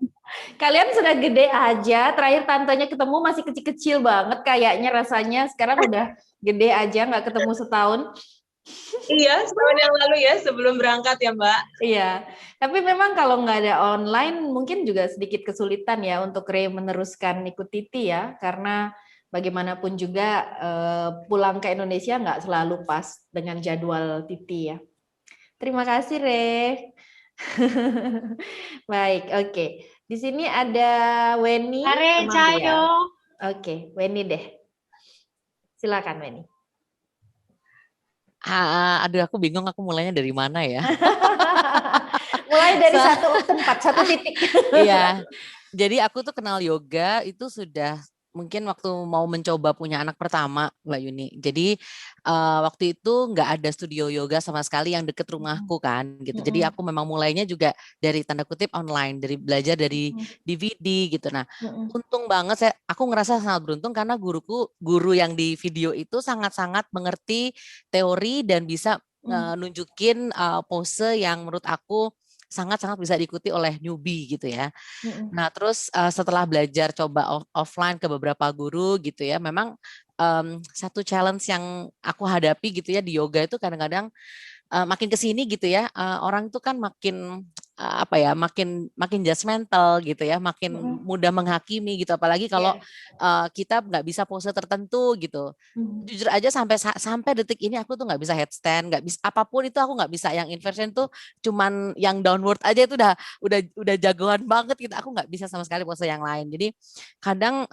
Kalian sudah gede aja, terakhir tantenya ketemu masih kecil-kecil banget kayaknya rasanya, sekarang udah gede aja, nggak ketemu setahun. Iya, setahun yang lalu ya, sebelum berangkat ya Mbak. Iya, tapi memang kalau nggak ada online mungkin juga sedikit kesulitan ya untuk meneruskan ikut Titi ya, karena bagaimanapun juga pulang ke Indonesia nggak selalu pas dengan jadwal Titi ya. Terima kasih Re. Baik, oke. Di sini ada Weni. Are, Cayo. Oke, Weni deh. Silakan Weni. Aduh, aku bingung aku mulainya dari mana ya. Mulai dari satu titik. Iya. Jadi aku tuh kenal yoga itu sudah mungkin waktu mau mencoba punya anak pertama, Mbak Yuni. Jadi waktu itu nggak ada studio yoga sama sekali yang deket rumahku kan, gitu. Jadi aku memang mulainya juga dari tanda kutip online, dari belajar dari DVD gitu. Nah, untung banget aku ngerasa sangat beruntung karena guru yang di video itu sangat-sangat mengerti teori dan bisa nunjukin pose yang menurut aku sangat-sangat bisa diikuti oleh newbie gitu ya. Nah terus setelah belajar coba offline ke beberapa guru gitu ya, memang satu challenge yang aku hadapi gitu ya di yoga itu kadang-kadang makin kesini gitu ya, orang itu kan makin makin judgmental gitu ya, makin mudah menghakimi gitu, apalagi kalau kita nggak bisa pose tertentu gitu. Jujur aja sampai detik ini aku tuh nggak bisa headstand, nggak bisa apapun itu, aku nggak bisa. Yang inversion tuh cuman yang downward aja itu udah jagoan banget gitu, aku nggak bisa sama sekali pose yang lain. Jadi kadang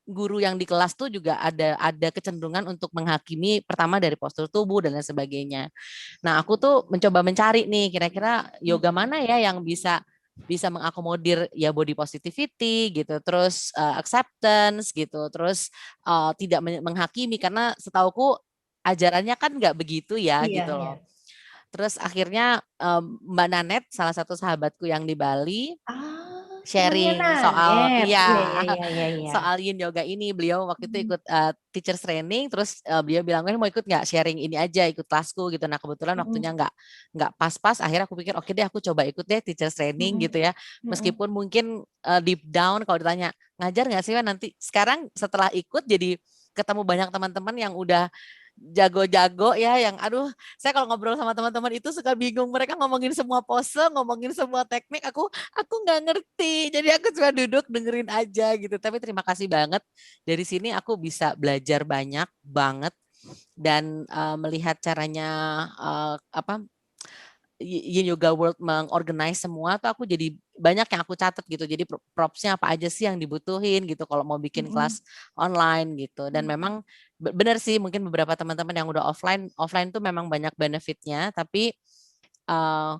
guru yang di kelas tuh juga ada kecenderungan untuk menghakimi pertama dari postur tubuh dan lain sebagainya. Nah, aku tuh mencoba mencari nih kira-kira yoga mana ya yang bisa mengakomodir ya body positivity gitu, terus acceptance gitu, terus tidak menghakimi, karena setauku ajarannya kan nggak begitu ya gitu loh. Terus akhirnya Mbak Nanet, salah satu sahabatku yang di Bali, sharing soal soal yin yoga ini. Beliau waktu itu ikut teacher training, terus beliau bilang, mau ikut nggak sharing ini aja, ikut kelasku gitu. Nah kebetulan waktunya nggak pas-pas, akhirnya aku pikir oke deh aku coba ikut deh teacher training gitu ya. Meskipun mungkin deep down kalau ditanya ngajar nggak sih nanti, sekarang setelah ikut jadi ketemu banyak teman-teman yang udah jago-jago ya, yang saya kalau ngobrol sama teman-teman itu suka bingung, mereka ngomongin semua pose, ngomongin semua teknik, aku nggak ngerti, jadi aku cuma duduk dengerin aja gitu. Tapi terima kasih banget, dari sini aku bisa belajar banyak banget dan melihat caranya Yin Yoga World mengorganize semua tuh aku jadi banyak yang aku catat gitu. Jadi propsnya apa aja sih yang dibutuhin gitu kalau mau bikin kelas online gitu. Dan memang benar sih mungkin beberapa teman-teman yang udah offline tuh memang banyak benefitnya. Tapi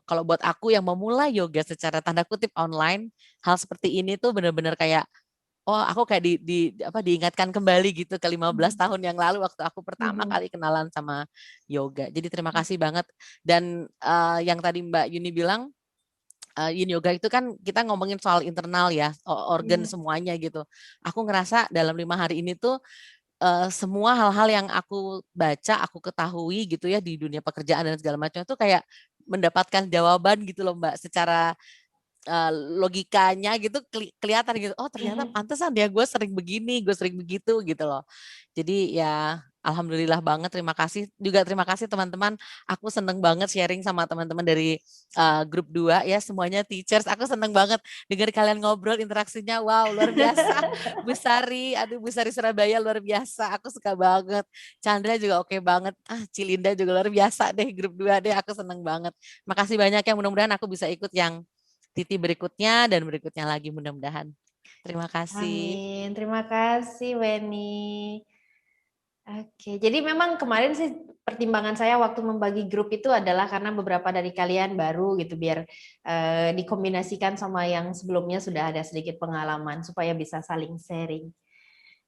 kalau buat aku yang memulai yoga secara tanda kutip online, hal seperti ini tuh benar-benar kayak oh aku kayak diingatkan kembali gitu ke 15 tahun yang lalu waktu aku pertama kali kenalan sama yoga. Jadi terima kasih banget. Dan yang tadi Mbak Yuni bilang, Yin Yoga itu kan kita ngomongin soal internal ya, organ semuanya gitu. Aku ngerasa dalam 5 hari ini tuh semua hal-hal yang aku baca, aku ketahui gitu ya di dunia pekerjaan dan segala macam itu kayak mendapatkan jawaban gitu loh Mbak, secara logikanya gitu kelihatan gitu. Oh ternyata pantesan ya gue sering begini, gue sering begitu gitu loh. Jadi ya alhamdulillah banget, terima kasih. Juga terima kasih teman-teman. Aku seneng banget sharing sama teman-teman dari grup 2 ya, semuanya teachers. Aku seneng banget dengar kalian ngobrol, interaksinya wow luar biasa. Bu Sari, aduh Bu Sari Surabaya luar biasa. Aku suka banget. Chandra juga oke banget. Cilinda juga luar biasa deh, grup 2 deh. Aku seneng banget. Makasih banyak ya, mudah-mudahan aku bisa ikut yang Titi berikutnya dan berikutnya lagi mudah-mudahan. Terima kasih. Amin. Terima kasih Weni. Oke, jadi memang kemarin sih pertimbangan saya waktu membagi grup itu adalah karena beberapa dari kalian baru gitu, biar dikombinasikan sama yang sebelumnya sudah ada sedikit pengalaman supaya bisa saling sharing.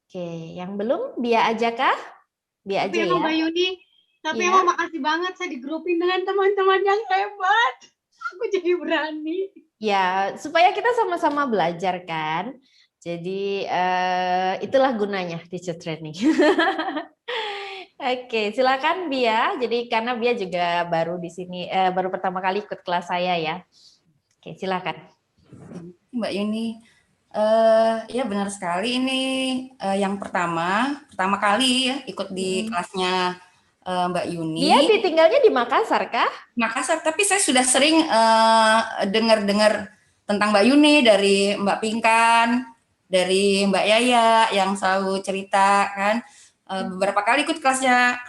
Oke, yang belum Bia aja kah? Bia aja ya. Mbak Yuni, tapi emang makasih banget saya digrupin dengan teman-teman yang hebat. Aku jadi berani. Ya, supaya kita sama-sama belajar kan. Jadi itulah gunanya teacher training. Oke, silakan Bia. Jadi karena Bia juga baru di sini, baru pertama kali ikut kelas saya ya. Oke, silakan. Mbak Yuni, ya benar sekali ini yang pertama kali ya ikut di kelasnya Mbak Yuni. Dia tinggalnya di Makassar kah? Makassar, tapi saya sudah sering dengar tentang Mbak Yuni dari Mbak Pinkan, dari Mbak Yaya yang selalu cerita kan. Beberapa kali ikut kelasnya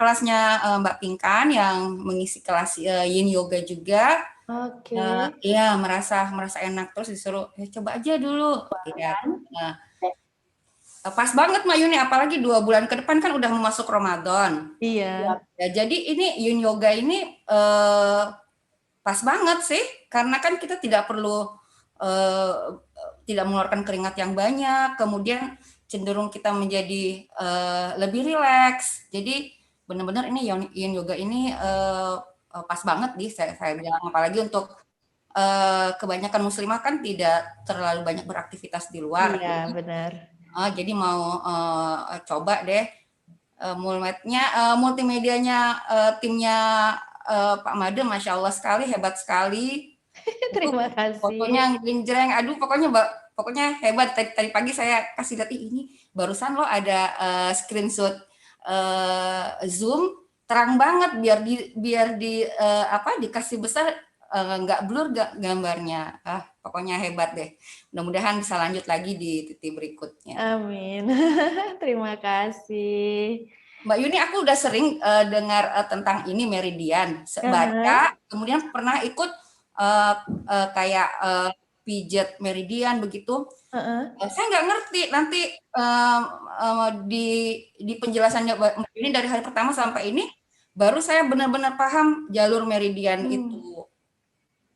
Mbak Pinkan yang mengisi kelas Yin Yoga juga. Oke. Iya, merasa enak, terus disuruh coba aja dulu. Ya. Pas banget Mbak Yuni, apalagi 2 bulan ke depan kan udah mau masuk Ramadan. Iya. Ya, jadi ini Yin Yoga ini pas banget sih, karena kan kita tidak perlu tidak mengeluarkan keringat yang banyak, kemudian cenderung kita menjadi lebih rileks. Jadi benar-benar ini Yin Yoga ini pas banget saya bilang, apalagi untuk kebanyakan muslimah kan tidak terlalu banyak beraktivitas di luar. Iya, benar. Jadi mau coba deh multimedianya timnya Pak Made, Masya Allah sekali, hebat sekali. Terima kasih. Fotonya genjreng, aduh pokoknya hebat. Tadi pagi saya kasih lihat ini barusan loh ada screenshot Zoom terang banget, biar dikasih besar nggak blur gambarnya. Pokoknya hebat deh. Mudah-mudahan bisa lanjut lagi di titik berikutnya. Amin. Terima kasih. Mbak Yuni, aku udah sering dengar tentang ini meridian, baca, kemudian pernah ikut kayak pijat meridian begitu. Saya nggak ngerti nanti di penjelasannya Mbak Yuni dari hari pertama sampai ini baru saya benar-benar paham jalur meridian itu.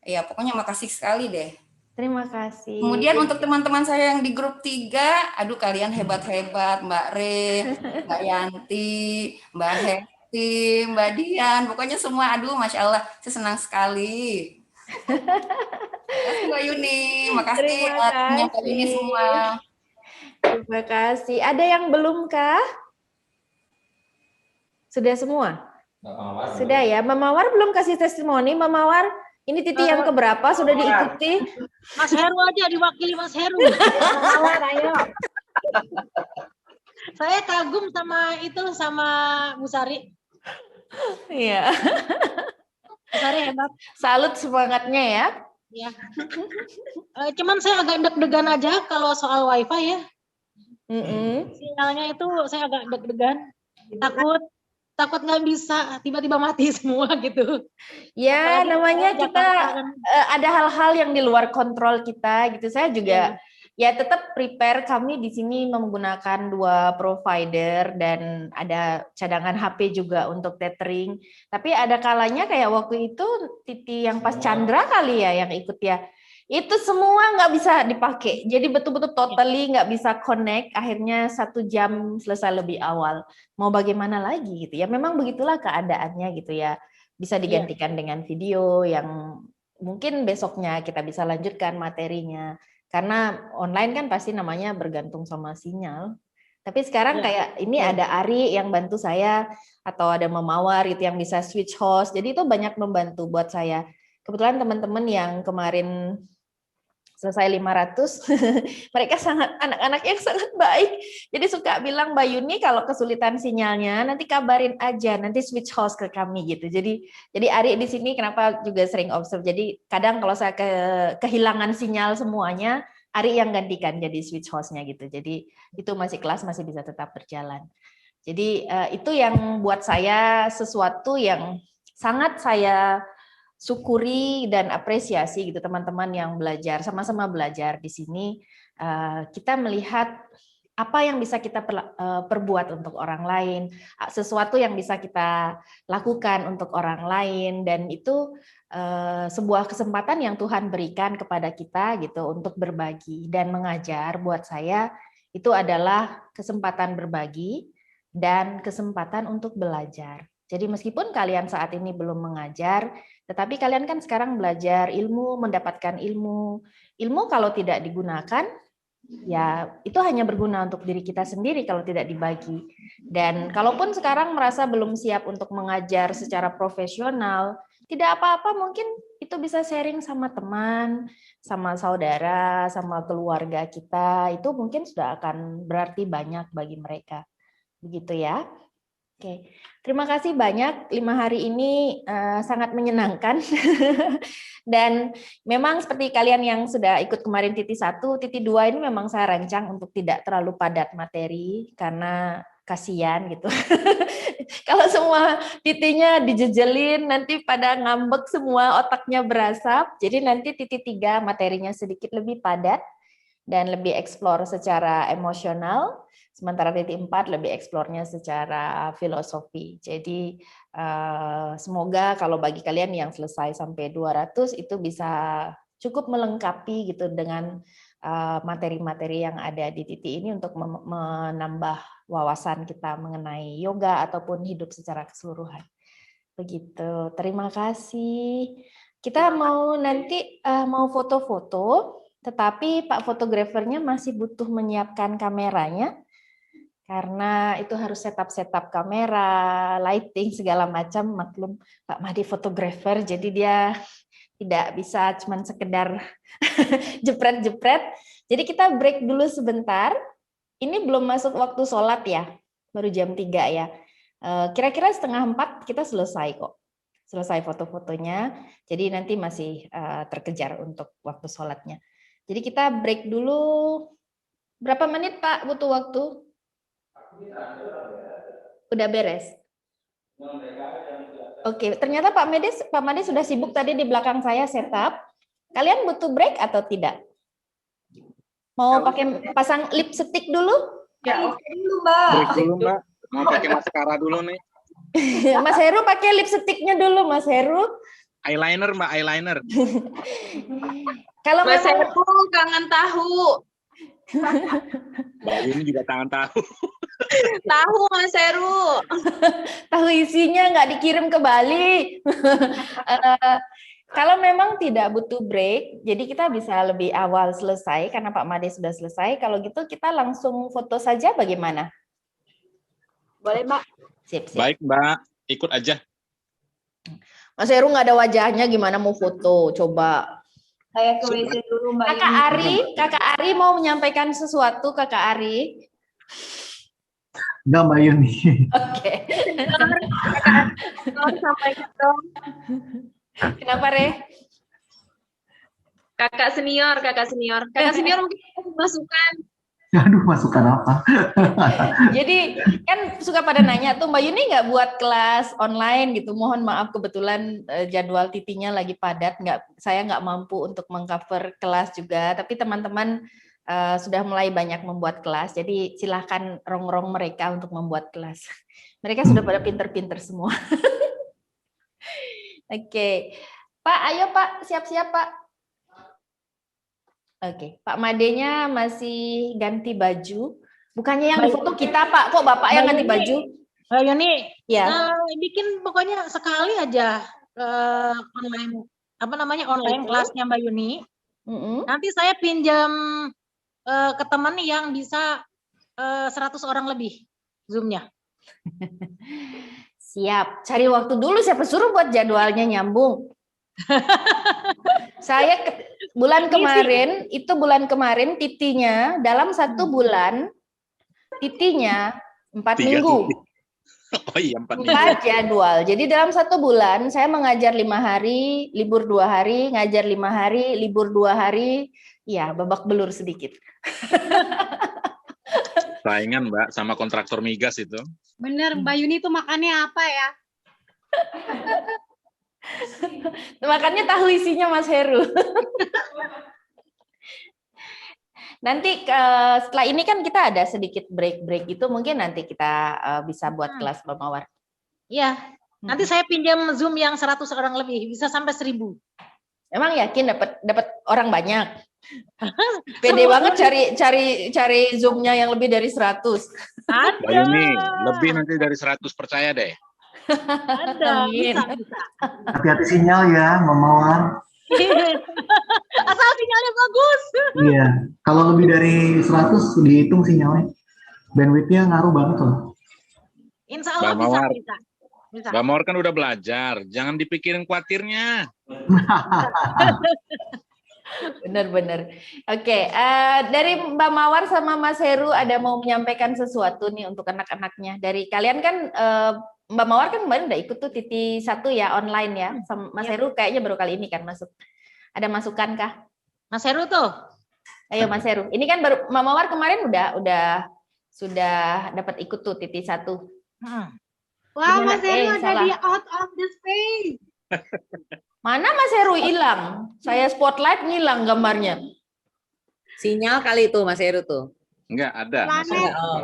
Ya, pokoknya makasih sekali deh. Terima kasih. Kemudian untuk teman-teman saya yang di grup 3, aduh kalian hebat-hebat, Mbak Re, Mbak Yanti, Mbak Hesti, Mbak Dian, pokoknya semua aduh Masya Allah, saya senang sekali. Mbak Yuni, makasih timnya Mbak Yuni semua. Terima kasih. Ada yang belum kah? Sudah semua? Sudah ya. Mbak Mawar belum kasih testimoni, Mbak Mawar? Ini Titi yang keberapa sudah diikuti? Mas Heru aja diwakili Mas Heru. Mawar, ayo. Saya kagum sama Bu Sari. Iya. Bu Sari hebat. Salut semangatnya ya. Ya. Cuman saya agak deg-degan aja kalau soal WiFi ya. Sinyalnya itu saya agak deg-degan. Takut takut nggak bisa, tiba-tiba mati semua gitu. Ya, Apalagi namanya sekarang kita Jakarta kan. ada hal-hal yang di luar kontrol kita gitu. Saya juga ya tetap prepare. Kami di sini menggunakan 2 provider dan ada cadangan HP juga untuk tethering. Tapi ada kalanya kayak waktu itu Titi yang pas Chandra kali ya yang ikut ya. Itu semua nggak bisa dipakai. Jadi betul-betul totally nggak bisa connect. Akhirnya 1 jam selesai lebih awal. Mau bagaimana lagi gitu ya. Memang begitulah keadaannya gitu ya. Bisa digantikan dengan video yang mungkin besoknya kita bisa lanjutkan materinya. Karena online kan pasti namanya bergantung sama sinyal. Tapi sekarang kayak ini ada Ari yang bantu saya atau ada Memawar gitu yang bisa switch host. Jadi itu banyak membantu buat saya. Kebetulan teman-teman yang kemarin selesai 500, mereka anak-anak yang sangat baik. Jadi suka bilang, Mbak Yuni kalau kesulitan sinyalnya nanti kabarin aja, nanti switch host ke kami gitu. Jadi Ari di sini kenapa juga sering observe. Jadi kadang kalau saya kehilangan sinyal semuanya, Ari yang gantikan jadi switch hostnya gitu. Jadi itu kelas masih bisa tetap berjalan. Jadi itu yang buat saya sesuatu yang sangat saya syukuri dan apresiasi gitu teman-teman yang belajar, sama-sama belajar di sini. Kita melihat apa yang bisa kita perbuat untuk orang lain, sesuatu yang bisa kita lakukan untuk orang lain, dan itu sebuah kesempatan yang Tuhan berikan kepada kita gitu untuk berbagi dan mengajar. Buat saya itu adalah kesempatan berbagi dan kesempatan untuk belajar. Jadi meskipun kalian saat ini belum mengajar, tetapi kalian kan sekarang belajar ilmu, mendapatkan ilmu. Ilmu kalau tidak digunakan, ya itu hanya berguna untuk diri kita sendiri kalau tidak dibagi. Dan kalaupun sekarang merasa belum siap untuk mengajar secara profesional, tidak apa-apa, mungkin itu bisa sharing sama teman, sama saudara, sama keluarga kita. Itu mungkin sudah akan berarti banyak bagi mereka. Begitu ya. Oke, terima kasih banyak. 5 hari ini sangat menyenangkan. Dan memang seperti kalian yang sudah ikut kemarin Titi 1, Titi 2 ini memang saya rancang untuk tidak terlalu padat materi karena kasihan gitu. Kalau semua titinya dijejelin nanti pada ngambek semua, otaknya berasap. Jadi nanti Titi 3 materinya sedikit lebih padat dan lebih eksplor secara emosional. Sementara Titi 4 lebih eksplornya secara filosofi. Jadi semoga kalau bagi kalian yang selesai sampai 200 itu bisa cukup melengkapi gitu dengan materi-materi yang ada di Titi ini untuk menambah wawasan kita mengenai yoga ataupun hidup secara keseluruhan. Begitu. Terima kasih. Kita mau nanti mau foto-foto, tetapi Pak fotografernya masih butuh menyiapkan kameranya. Karena itu harus setup kamera, lighting, segala macam. Maklum Pak Mahdi fotografer, jadi dia tidak bisa cuman sekedar jepret-jepret. Jadi kita break dulu sebentar. Ini belum masuk waktu sholat ya, baru jam 3 ya. Kira-kira 3:30 kita selesai kok. Selesai foto-fotonya, jadi nanti masih terkejar untuk waktu sholatnya. Jadi kita break dulu. Berapa menit Pak butuh waktu? Udah beres? Oke, ternyata Pak Made sudah sibuk tadi di belakang saya setup. Kalian butuh break atau tidak? Mau pakai pasang lipstick dulu? Ya, oke dulu, Mbak. Break dulu, Mbak. Mau pakai maskara dulu nih. Mas Heru pakai lipsticknya dulu, Mas Heru. Eyeliner, Mbak, eyeliner. Kalau Mas Heru kangen tahu. Mbak Yuni juga kangen tahu. Tahu Mas Heru. Tahu isinya nggak dikirim ke Bali. Kalau memang tidak butuh break, jadi kita bisa lebih awal selesai karena Pak Made sudah selesai. Kalau gitu kita langsung foto saja bagaimana? Boleh, Mbak. Sip. Baik, Mbak. Ikut aja. Mas Heru nggak ada wajahnya, gimana mau foto? Coba. Saya ke WC dulu, Mbak. Kakak Ari mau menyampaikan sesuatu, Kakak Ari. Enggak, Mbak Yuni. Oke. Sampaikan dong. Kenapa, Re? Kakak senior. Kakak senior mungkin masukan. Aduh, masukan apa? Jadi kan suka pada nanya tuh, Mbak Yuni nggak buat kelas online gitu. Mohon maaf kebetulan jadwal titinya lagi padat, saya nggak mampu untuk mengcover kelas juga. Tapi teman-teman sudah mulai banyak membuat kelas. Jadi silahkan rong-rong mereka untuk membuat kelas. Mereka sudah pada pinter-pinter semua. Oke, Pak, ayo Pak, siap-siap Pak. Oke, Pak Madenya masih ganti baju. Bukannya yang foto kita, Pak. Kok Bapak yang ganti baju? Mbak Yuni, Ya. bikin pokoknya sekali aja online, online kelasnya Mbak Yuni. Nanti saya pinjam ke teman yang bisa 100 orang lebih Zoom-nya. Siap. Cari waktu dulu, siapa suruh buat jadwalnya nyambung. Saya bulan kemarin titinya dalam 1 bulan titinya 4 minggu. Oh iya, 4 minggu. 4 jadwal. Jadi dalam 1 bulan saya mengajar 5 hari, libur 2 hari, ngajar 5 hari, libur 2 hari. Ya, babak belur sedikit. Saingan Mbak sama kontraktor migas itu. Bener, Mbak Yuni itu makannya apa ya? Makannya tahu isinya Mas Heru. Nanti setelah ini kan kita ada sedikit break-break gitu, mungkin nanti kita bisa buat kelas Mbak Mawar. Iya, nanti saya pinjam Zoom yang 100 orang lebih, bisa sampai 1000. Emang yakin dapat orang banyak? Pede banget cari Zoom-nya yang lebih dari 100. Mbak Yuni, lebih nanti dari 100, percaya deh. Ada, bisa. Hati-hati sinyal ya, Mbak Mawar. Asal sinyalnya bagus. Iya, kalau lebih dari 100 dihitung sinyalnya. Bandwidth-nya ngaruh banget loh. Insya Allah Mbak Mawar, bisa. Mbak Mawar kan udah belajar, jangan dipikirin khawatirnya. Benar-benar. Oke, dari Mbak Mawar sama Mas Heru ada mau menyampaikan sesuatu nih untuk anak-anaknya. Dari kalian kan Mbak Mawar kan kemarin udah ikut tuh Titi 1 ya online ya. Sama Mas Heru kayaknya baru kali ini kan masuk. Ada masukan kah? Mas Heru tuh. Ayo Mas Heru. Ini kan baru Mbak Mawar kemarin sudah dapat ikut tuh Titi 1. Wah, Mas Heru ada di out of the space. Mana Mas Heru hilang? Saya spotlight ngilang gambarnya. Sinyal kali itu Mas Heru tuh. Enggak ada.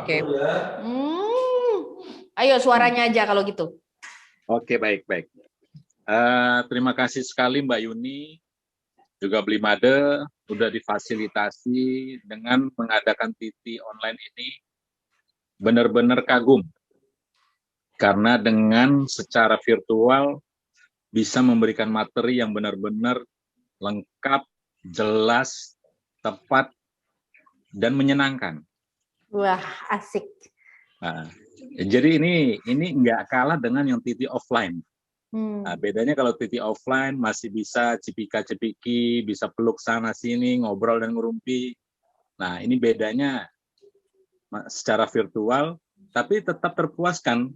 Oke. Ayo suaranya aja kalau gitu. Oke, baik. Terima kasih sekali Mbak Yuni, juga Blimade, sudah difasilitasi dengan mengadakan Titi online ini. Benar-benar kagum. Karena dengan secara virtual bisa memberikan materi yang benar-benar lengkap, jelas, tepat, dan menyenangkan. Wah, asik. Nah, jadi ini nggak kalah dengan yang Titi offline. Nah, bedanya kalau Titi offline masih bisa cipika-cipiki, bisa peluk sana sini, ngobrol dan ngerumpi. Nah, ini bedanya secara virtual, tapi tetap terpuaskan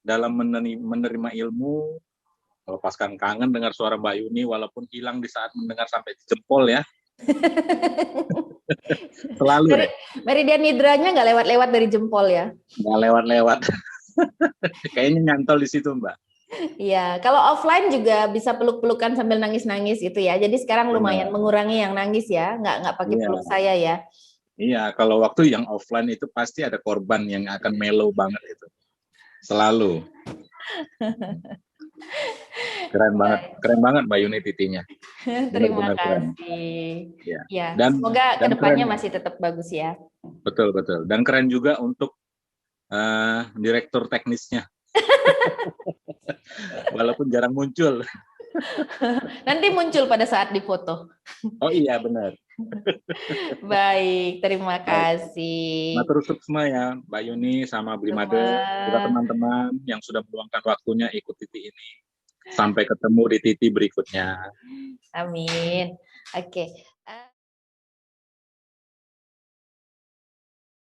dalam menerima ilmu, melepaskan kangen dengar suara Mbak Yuni, walaupun hilang di saat mendengar sampai di jempol ya. Selalu deh. Meridian nidranya nggak lewat-lewat dari jempol ya? Nggak lewat-lewat. Kayaknya nyantol di situ Mbak. Iya, kalau offline juga bisa peluk-pelukan sambil nangis-nangis gitu ya. Jadi sekarang lumayan mengurangi yang nangis ya, nggak pakai peluk saya ya. Iya, kalau waktu yang offline itu pasti ada korban yang akan mellow banget itu. Selalu. Keren banget Mbak Yuni titinya. Terima kasih. Ya. Dan semoga kedepannya masih tetap bagus ya. Betul. Dan keren juga untuk direktur teknisnya. Walaupun jarang muncul. Nanti muncul pada saat difoto. Oh iya benar. Baik, terima kasih. Matur suksma ya Mbak Yuni sama Blimade, juga teman-teman yang sudah meluangkan waktunya ikut Titi ini. Sampai ketemu di Titi berikutnya. Amin. Oke.